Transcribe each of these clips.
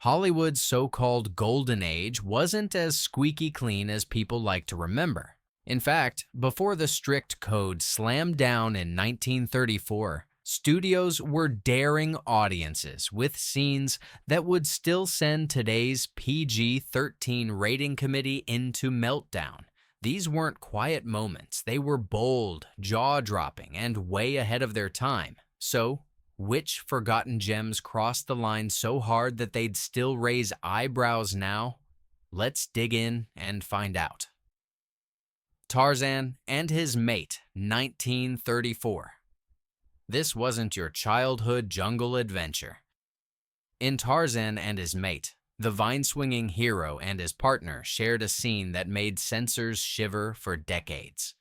Hollywood's so-called golden age wasn't as squeaky clean as people like to remember. In fact, before the strict code slammed down in 1934, studios were daring audiences with scenes that would still send today's PG-13 rating committee into meltdown. These weren't quiet moments. They were bold, jaw-dropping, and way ahead of their time. So, which forgotten gems crossed the line so hard that they'd still raise eyebrows now? Let's dig in and find out. Tarzan and His Mate, 1934. This wasn't your childhood jungle adventure. In Tarzan and His Mate, the vine-swinging hero and his partner shared a scene that made censors shiver for decades.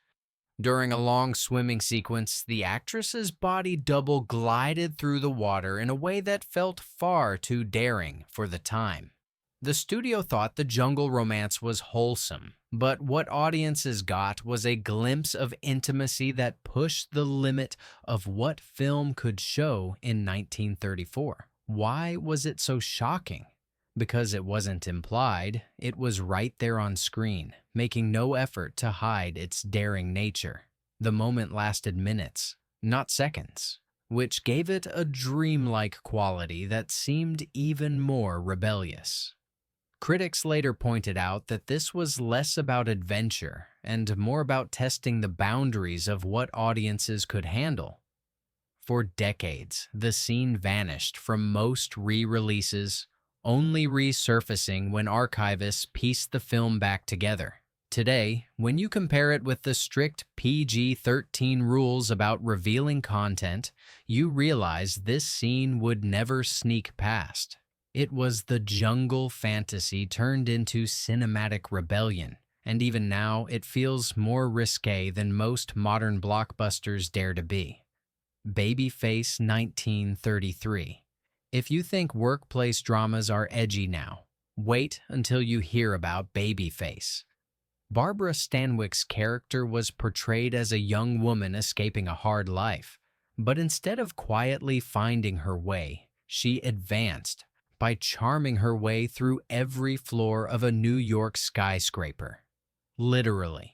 During a long swimming sequence, the actress's body double glided through the water in a way that felt far too daring for the time. The studio thought the jungle romance was wholesome, but what audiences got was a glimpse of intimacy that pushed the limit of what film could show in 1934. Why was it so shocking? Because it wasn't implied, it was right there on screen, making no effort to hide its daring nature. The moment lasted minutes, not seconds, which gave it a dreamlike quality that seemed even more rebellious. Critics later pointed out that this was less about adventure and more about testing the boundaries of what audiences could handle. For decades, the scene vanished from most re-releases, only resurfacing when archivists pieced the film back together. Today, when you compare it with the strict PG-13 rules about revealing content, you realize this scene would never sneak past. It was the jungle fantasy turned into cinematic rebellion, and even now it feels more risque than most modern blockbusters dare to be. Babyface 1933. If you think workplace dramas are edgy now, wait until you hear about Babyface. Barbara Stanwyck's character was portrayed as a young woman escaping a hard life, but instead of quietly finding her way, she advanced by charming her way through every floor of a New York skyscraper. Literally.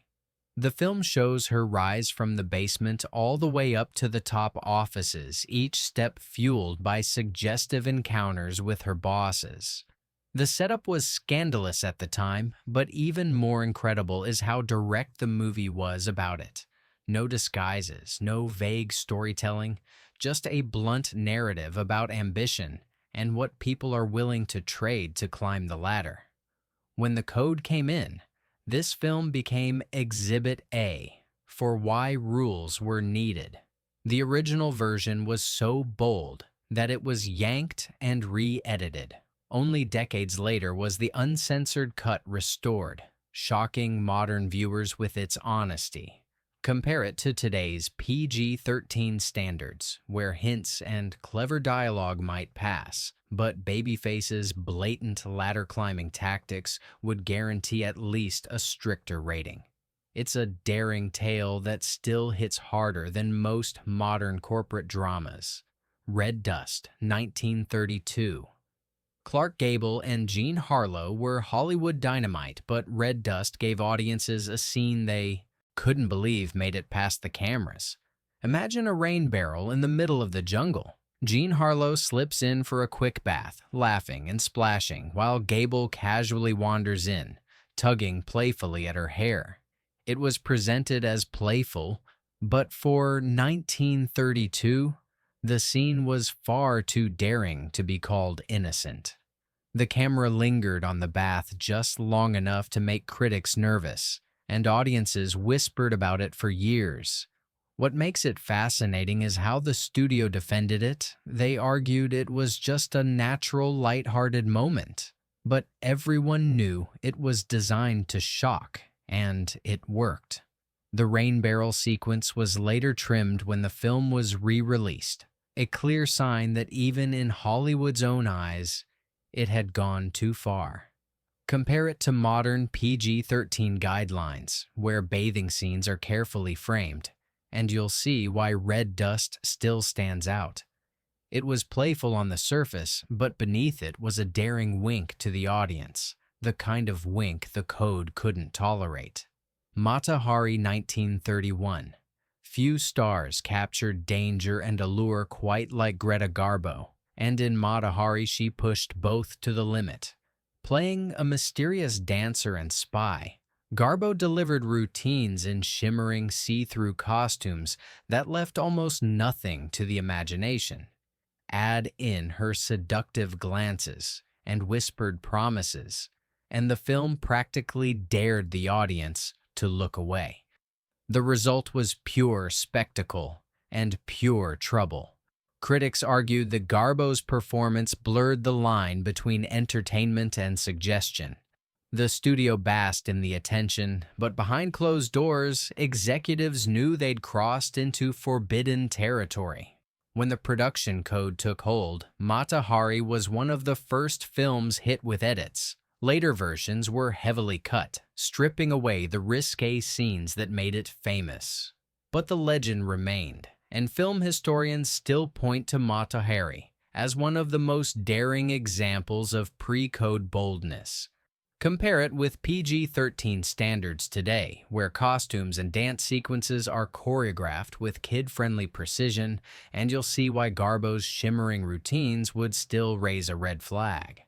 The film shows her rise from the basement all the way up to the top offices, each step fueled by suggestive encounters with her bosses. The setup was scandalous at the time, but even more incredible is how direct the movie was about it. No disguises, no vague storytelling, just a blunt narrative about ambition and what people are willing to trade to climb the ladder. When the code came in, this film became Exhibit A for why rules were needed. The original version was so bold that it was yanked and re-edited. Only decades later was the uncensored cut restored, shocking modern viewers with its honesty. Compare it to today's PG-13 standards, where hints and clever dialogue might pass, but Babyface's blatant ladder-climbing tactics would guarantee at least a stricter rating. It's a daring tale that still hits harder than most modern corporate dramas. Red Dust, 1932. Clark Gable and Jean Harlow were Hollywood dynamite, but Red Dust gave audiences a scene they couldn't believe made it past the cameras. Imagine a rain barrel in the middle of the jungle. Jean Harlow slips in for a quick bath, laughing and splashing, while Gable casually wanders in, tugging playfully at her hair. It was presented as playful, but for 1932, the scene was far too daring to be called innocent. The camera lingered on the bath just long enough to make critics nervous, and audiences whispered about it for years. What makes it fascinating is how the studio defended it. They argued it was just a natural, lighthearted moment. But everyone knew it was designed to shock, and it worked. The rain barrel sequence was later trimmed when the film was re-released, a clear sign that even in Hollywood's own eyes, it had gone too far. Compare it to modern PG-13 guidelines, where bathing scenes are carefully framed, and you'll see why Red Dust still stands out. It was playful on the surface, but beneath it was a daring wink to the audience, the kind of wink the code couldn't tolerate. Mata Hari 1931. Few stars captured danger and allure quite like Greta Garbo, and in Mata Hari she pushed both to the limit. Playing a mysterious dancer and spy, Garbo delivered routines in shimmering see-through costumes that left almost nothing to the imagination. Add in her seductive glances and whispered promises, and the film practically dared the audience to look away. The result was pure spectacle and pure trouble. Critics argued that Garbo's performance blurred the line between entertainment and suggestion. The studio basked in the attention, but behind closed doors, executives knew they'd crossed into forbidden territory. When the production code took hold, Mata Hari was one of the first films hit with edits. Later versions were heavily cut, stripping away the risque scenes that made it famous. But the legend remained, and film historians still point to Mata Hari as one of the most daring examples of pre-code boldness. Compare it with PG-13 standards today, where costumes and dance sequences are choreographed with kid-friendly precision, and you'll see why Garbo's shimmering routines would still raise a red flag.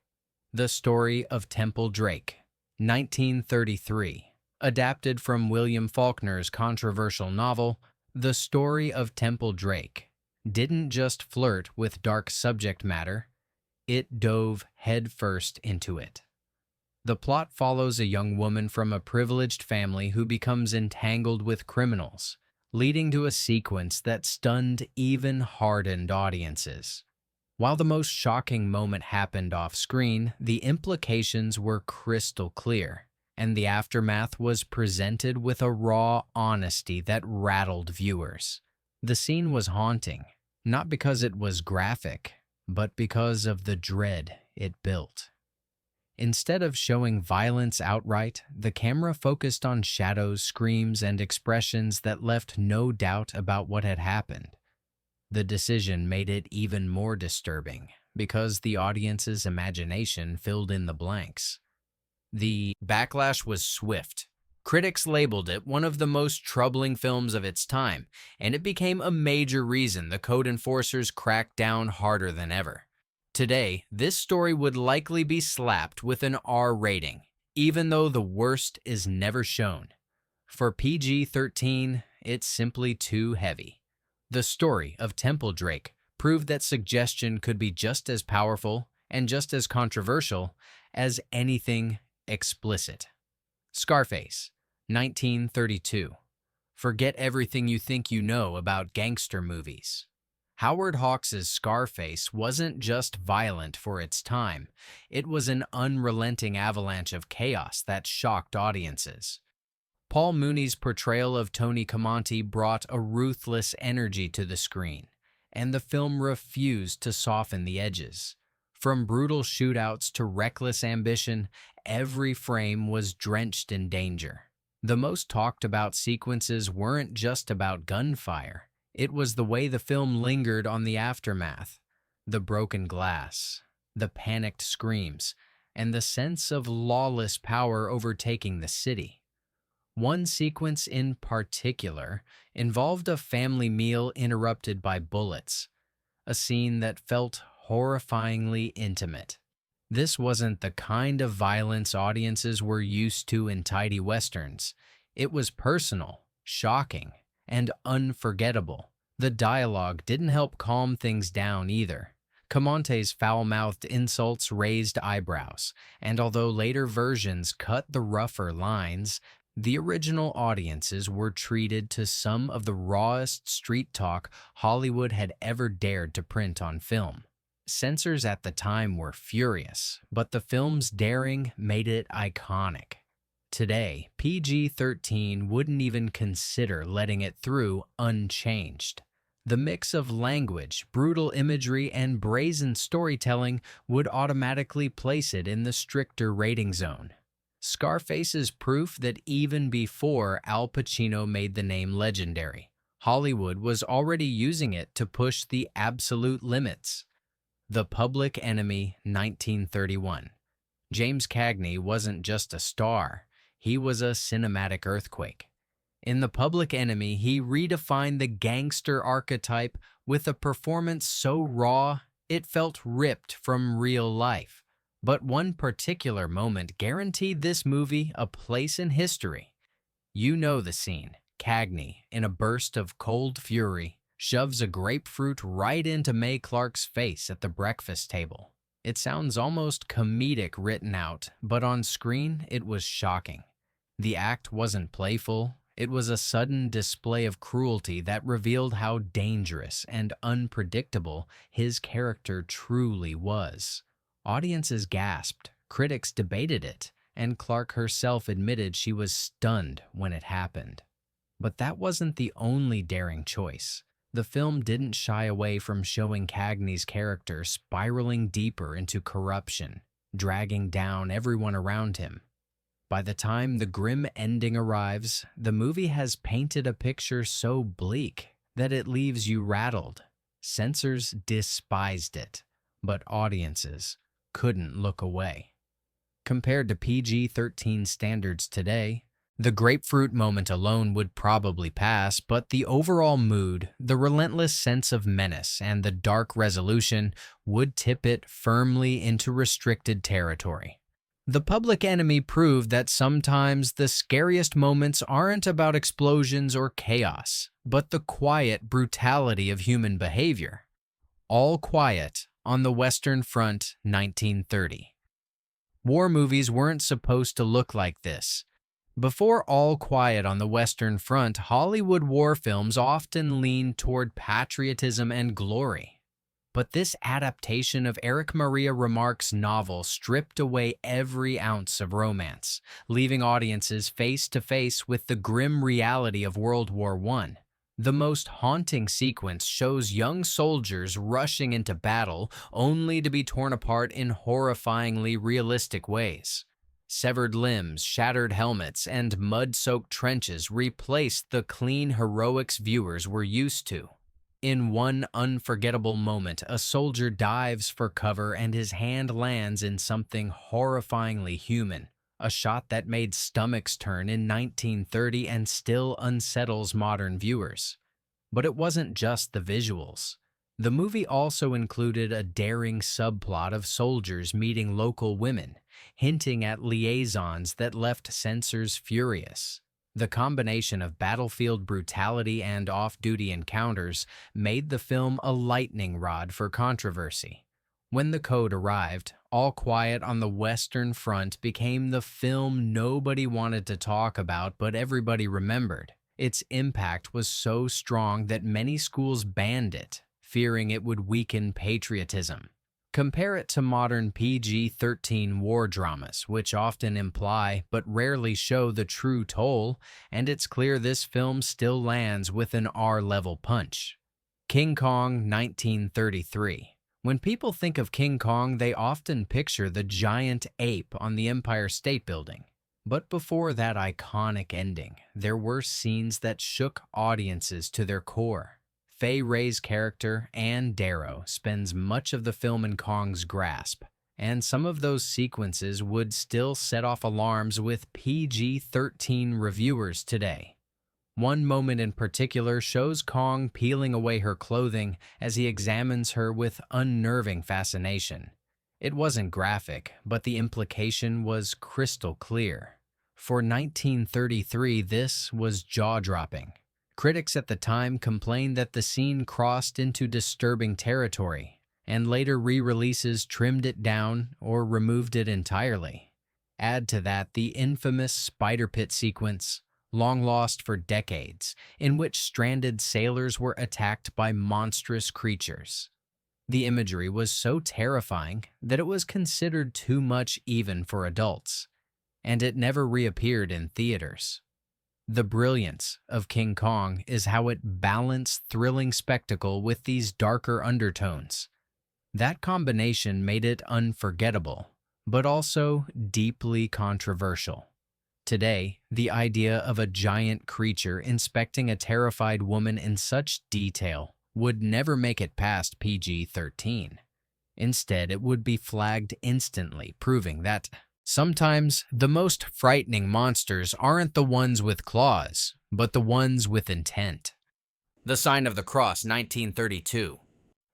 The Story of Temple Drake, 1933. Adapted from William Faulkner's controversial novel, The Story of Temple Drake didn't just flirt with dark subject matter, it dove headfirst into it. The plot follows a young woman from a privileged family who becomes entangled with criminals, leading to a sequence that stunned even hardened audiences. While the most shocking moment happened off-screen, the implications were crystal clear, and the aftermath was presented with a raw honesty that rattled viewers. The scene was haunting, not because it was graphic, but because of the dread it built. Instead of showing violence outright, the camera focused on shadows, screams, and expressions that left no doubt about what had happened. The decision made it even more disturbing because the audience's imagination filled in the blanks. The backlash was swift. Critics labeled it one of the most troubling films of its time, and it became a major reason the code enforcers cracked down harder than ever. Today, this story would likely be slapped with an R rating, even though the worst is never shown. For PG-13, it's simply too heavy. The Story of Temple Drake proved that suggestion could be just as powerful and just as controversial as anything explicit. Scarface, 1932. Forget everything you think you know about gangster movies. Howard Hawks' Scarface wasn't just violent for its time, it was an unrelenting avalanche of chaos that shocked audiences. Paul Mooney's portrayal of Tony Camonte brought a ruthless energy to the screen, and the film refused to soften the edges. From brutal shootouts to reckless ambition, every frame was drenched in danger. The most talked about sequences weren't just about gunfire. It was the way the film lingered on the aftermath, the broken glass, the panicked screams, and the sense of lawless power overtaking the city. One sequence in particular involved a family meal interrupted by bullets, a scene that felt horrifyingly intimate. This wasn't the kind of violence audiences were used to in tidy westerns. It was personal, shocking, and unforgettable. The dialogue didn't help calm things down either. Camonte's foul-mouthed insults raised eyebrows, and although later versions cut the rougher lines, the original audiences were treated to some of the rawest street talk Hollywood had ever dared to print on film. Censors at the time were furious, but the film's daring made it iconic. Today, PG-13 wouldn't even consider letting it through unchanged. The mix of language, brutal imagery, and brazen storytelling would automatically place it in the stricter rating zone. Scarface is proof that even before Al Pacino made the name legendary, Hollywood was already using it to push the absolute limits. The Public Enemy, 1931. James Cagney wasn't just a star, he was a cinematic earthquake. In The Public Enemy, he redefined the gangster archetype with a performance so raw it felt ripped from real life. But one particular moment guaranteed this movie a place in history. You know the scene. Cagney, in a burst of cold fury, shoves a grapefruit right into Mae Clarke's face at the breakfast table. It sounds almost comedic written out, but on screen it was shocking. The act wasn't playful, it was a sudden display of cruelty that revealed how dangerous and unpredictable his character truly was. Audiences gasped, critics debated it, and Clarke herself admitted she was stunned when it happened. But that wasn't the only daring choice. The film didn't shy away from showing Cagney's character spiraling deeper into corruption, dragging down everyone around him. By the time the grim ending arrives, the movie has painted a picture so bleak that it leaves you rattled. Censors despised it, but audiences couldn't look away. Compared to PG-13 standards today, the grapefruit moment alone would probably pass, but the overall mood, the relentless sense of menace, and the dark resolution would tip it firmly into restricted territory. The Public Enemy proved that sometimes the scariest moments aren't about explosions or chaos, but the quiet brutality of human behavior. All Quiet on the Western Front, 1930. War movies weren't supposed to look like this. Before All Quiet on the Western Front, Hollywood war films often leaned toward patriotism and glory. But this adaptation of Erich Maria Remarque's novel stripped away every ounce of romance, leaving audiences face to face with the grim reality of World War I. The most haunting sequence shows young soldiers rushing into battle only to be torn apart in horrifyingly realistic ways. Severed limbs, shattered helmets, and mud-soaked trenches replaced the clean heroics viewers were used to. In one unforgettable moment, a soldier dives for cover and his hand lands in something horrifyingly human, a shot that made stomachs turn in 1930 and still unsettles modern viewers. But it wasn't just the visuals. The movie also included a daring subplot of soldiers meeting local women, hinting at liaisons that left censors furious. The combination of battlefield brutality and off-duty encounters made the film a lightning rod for controversy. When the code arrived, All Quiet on the Western Front became the film nobody wanted to talk about but everybody remembered. Its impact was so strong that many schools banned it, fearing it would weaken patriotism. Compare it to modern PG-13 war dramas, which often imply but rarely show the true toll, and it's clear this film still lands with an R-level punch. King Kong, 1933. When people think of King Kong, they often picture the giant ape on the Empire State Building. But before that iconic ending, there were scenes that shook audiences to their core. Fay Wray's character, Anne Darrow, spends much of the film in Kong's grasp, and some of those sequences would still set off alarms with PG-13 reviewers today. One moment in particular shows Kong peeling away her clothing as he examines her with unnerving fascination. It wasn't graphic, but the implication was crystal clear. For 1933, this was jaw-dropping. Critics at the time complained that the scene crossed into disturbing territory, and later re-releases trimmed it down or removed it entirely. Add to that the infamous spider pit sequence, long lost for decades, in which stranded sailors were attacked by monstrous creatures. The imagery was so terrifying that it was considered too much even for adults, and it never reappeared in theaters. The brilliance of King Kong is how it balanced thrilling spectacle with these darker undertones. That combination made it unforgettable, but also deeply controversial. Today, the idea of a giant creature inspecting a terrified woman in such detail would never make it past PG-13. Instead, it would be flagged instantly, proving that sometimes the most frightening monsters aren't the ones with claws, but the ones with intent. The Sign of the Cross, 1932.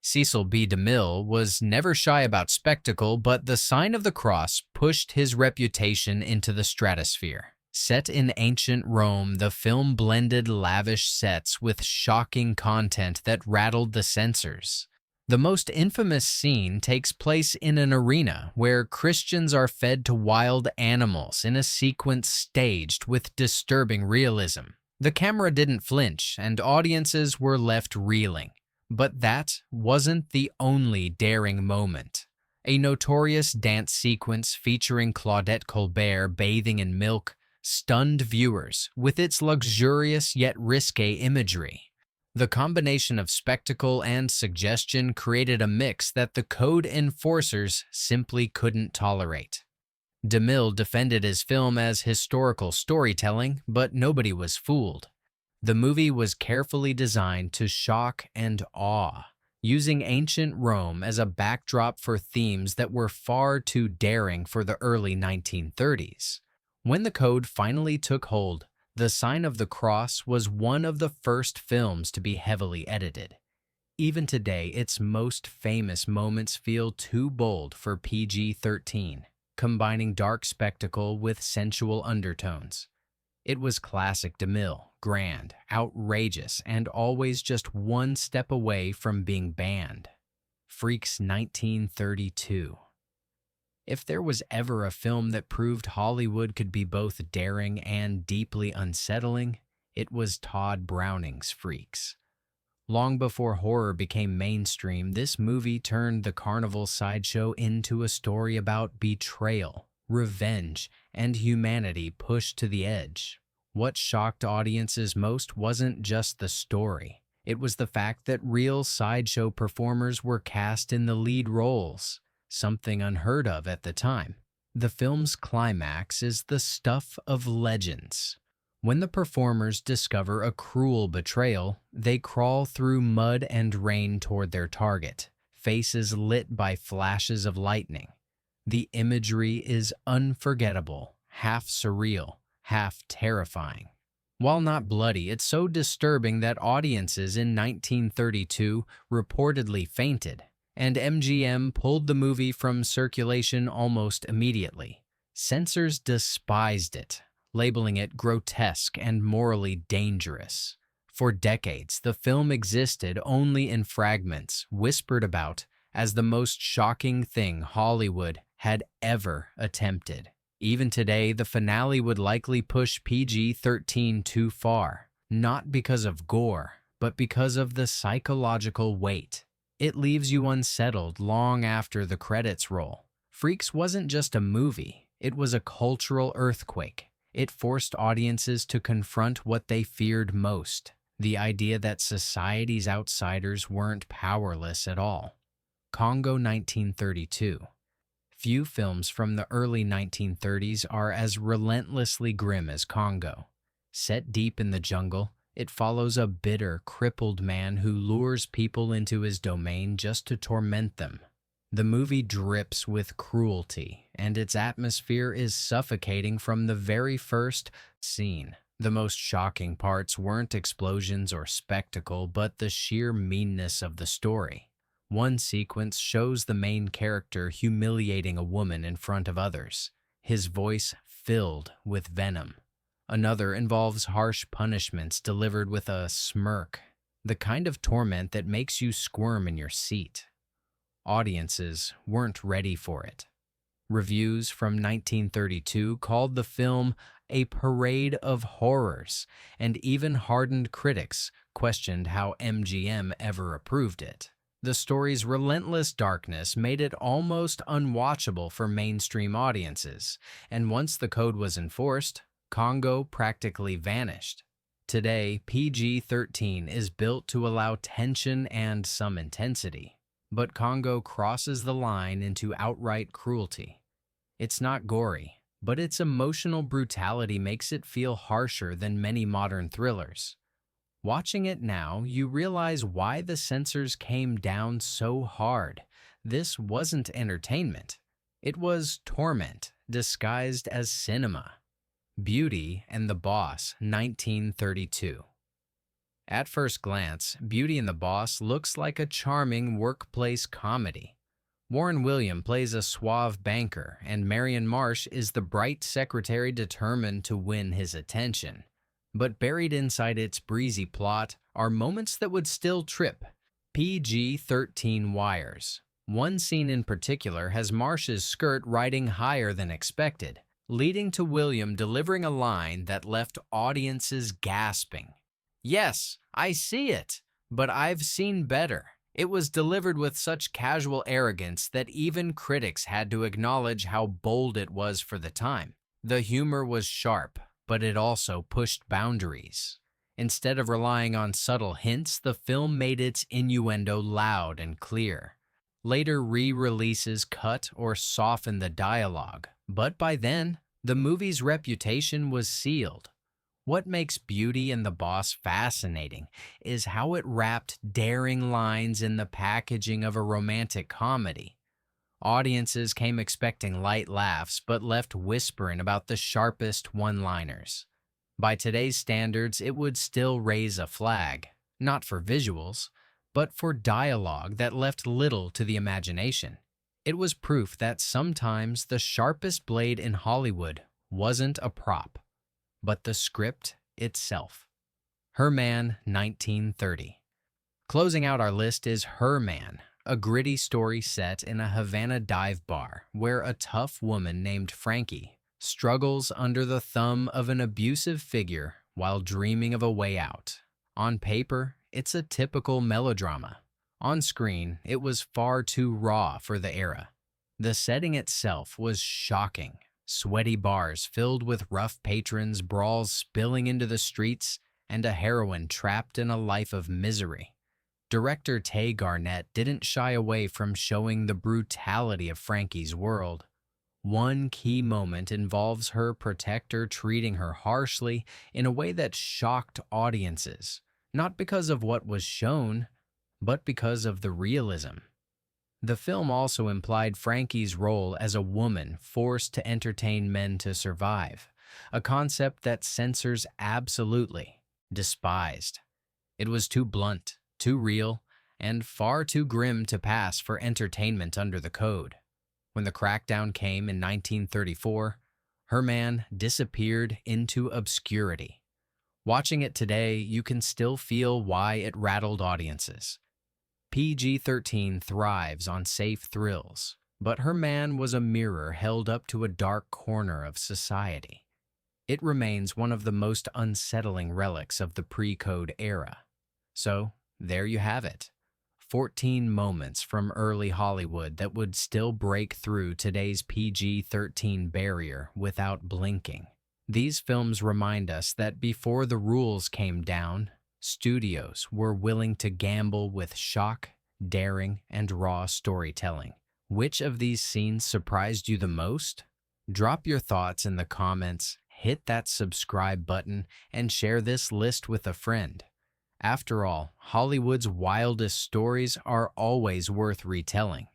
Cecil B. DeMille was never shy about spectacle, but The Sign of the Cross pushed his reputation into the stratosphere. Set in ancient Rome, the film blended lavish sets with shocking content that rattled the censors. The most infamous scene takes place in an arena where Christians are fed to wild animals in a sequence staged with disturbing realism. The camera didn't flinch, and audiences were left reeling. But that wasn't the only daring moment. A notorious dance sequence featuring Claudette Colbert bathing in milk stunned viewers with its luxurious yet risque imagery. The combination of spectacle and suggestion created a mix that the code enforcers simply couldn't tolerate. DeMille defended his film as historical storytelling, but nobody was fooled. The movie was carefully designed to shock and awe, using ancient Rome as a backdrop for themes that were far too daring for the early 1930s. When the code finally took hold, The Sign of the Cross was one of the first films to be heavily edited. Even today, its most famous moments feel too bold for PG-13, combining dark spectacle with sensual undertones. It was classic DeMille, grand, outrageous, and always just one step away from being banned. Freaks, 1932. If there was ever a film that proved Hollywood could be both daring and deeply unsettling, it was Todd Browning's Freaks. Long before horror became mainstream, this movie turned the carnival sideshow into a story about betrayal, revenge, and humanity pushed to the edge. What shocked audiences most wasn't just the story. It was the fact that real sideshow performers were cast in the lead roles, something unheard of at the time. The film's climax is the stuff of legends. When the performers discover a cruel betrayal, they crawl through mud and rain toward their target, faces lit by flashes of lightning. The imagery is unforgettable, half surreal, half terrifying. While not bloody, it's so disturbing that audiences in 1932 reportedly fainted, and MGM pulled the movie from circulation almost immediately. Censors despised it, labeling it grotesque and morally dangerous. For decades, the film existed only in fragments, whispered about as the most shocking thing Hollywood had ever attempted. Even today, the finale would likely push PG-13 too far, not because of gore, but because of the psychological weight. It leaves you unsettled long after the credits roll. Freaks wasn't just a movie, it was a cultural earthquake. It forced audiences to confront what they feared most, the idea that society's outsiders weren't powerless at all. Congo, 1932. Few films from the early 1930s are as relentlessly grim as Congo. Set deep in the jungle, it follows a bitter, crippled man who lures people into his domain just to torment them. The movie drips with cruelty, and its atmosphere is suffocating from the very first scene. The most shocking parts weren't explosions or spectacle, but the sheer meanness of the story. One sequence shows the main character humiliating a woman in front of others, his voice filled with venom. Another involves harsh punishments delivered with a smirk, the kind of torment that makes you squirm in your seat. Audiences weren't ready for it. Reviews from 1932 called the film a parade of horrors, and even hardened critics questioned how MGM ever approved it. The story's relentless darkness made it almost unwatchable for mainstream audiences, and once the code was enforced, Congo practically vanished. Today, PG-13 is built to allow tension and some intensity, but Congo crosses the line into outright cruelty. It's not gory, but its emotional brutality makes it feel harsher than many modern thrillers. Watching it now, you realize why the censors came down so hard. This wasn't entertainment. It was torment disguised as cinema. Beauty and the Boss, 1932. At first glance, Beauty and the Boss looks like a charming workplace comedy. Warren Williams plays a suave banker, and Marion Marsh is the bright secretary determined to win his attention. But buried inside its breezy plot are moments that would still trip. PG-13 wires. One scene in particular has Marsh's skirt riding higher than expected, leading to William delivering a line that left audiences gasping. "Yes, I see it, but I've seen better." It was delivered with such casual arrogance that even critics had to acknowledge how bold it was for the time. The humor was sharp, but it also pushed boundaries. Instead of relying on subtle hints, the film made its innuendo loud and clear. Later re-releases cut or softened the dialogue, but by then, the movie's reputation was sealed. What makes Beauty and the Boss fascinating is how it wrapped daring lines in the packaging of a romantic comedy. Audiences came expecting light laughs but left whispering about the sharpest one-liners. By today's standards, it would still raise a flag, not for visuals, but for dialogue that left little to the imagination. It was proof that sometimes the sharpest blade in Hollywood wasn't a prop, but the script itself. Her Man, 1930. Closing out our list is Her Man, a gritty story set in a Havana dive bar where a tough woman named Frankie struggles under the thumb of an abusive figure while dreaming of a way out. On paper, it's a typical melodrama. On screen, it was far too raw for the era. The setting itself was shocking. Sweaty bars filled with rough patrons, brawls spilling into the streets, and a heroine trapped in a life of misery. Director Tay Garnett didn't shy away from showing the brutality of Frankie's world. One key moment involves her protector treating her harshly in a way that shocked audiences, not because of what was shown, but because of the realism. The film also implied Frankie's role as a woman forced to entertain men to survive, a concept that censors absolutely despised. It was too blunt, too real, and far too grim to pass for entertainment under the code. When the crackdown came in 1934, Her Man disappeared into obscurity. Watching it today, you can still feel why it rattled audiences. PG-13 thrives on safe thrills, but Her Man was a mirror held up to a dark corner of society. It remains one of the most unsettling relics of the pre-code era. So, there you have it. 14 moments from early Hollywood that would still break through today's PG-13 barrier without blinking. These films remind us that before the rules came down, studios were willing to gamble with shock, daring, and raw storytelling. Which of these scenes surprised you the most? Drop your thoughts in the comments, hit that subscribe button, and share this list with a friend. After all, Hollywood's wildest stories are always worth retelling.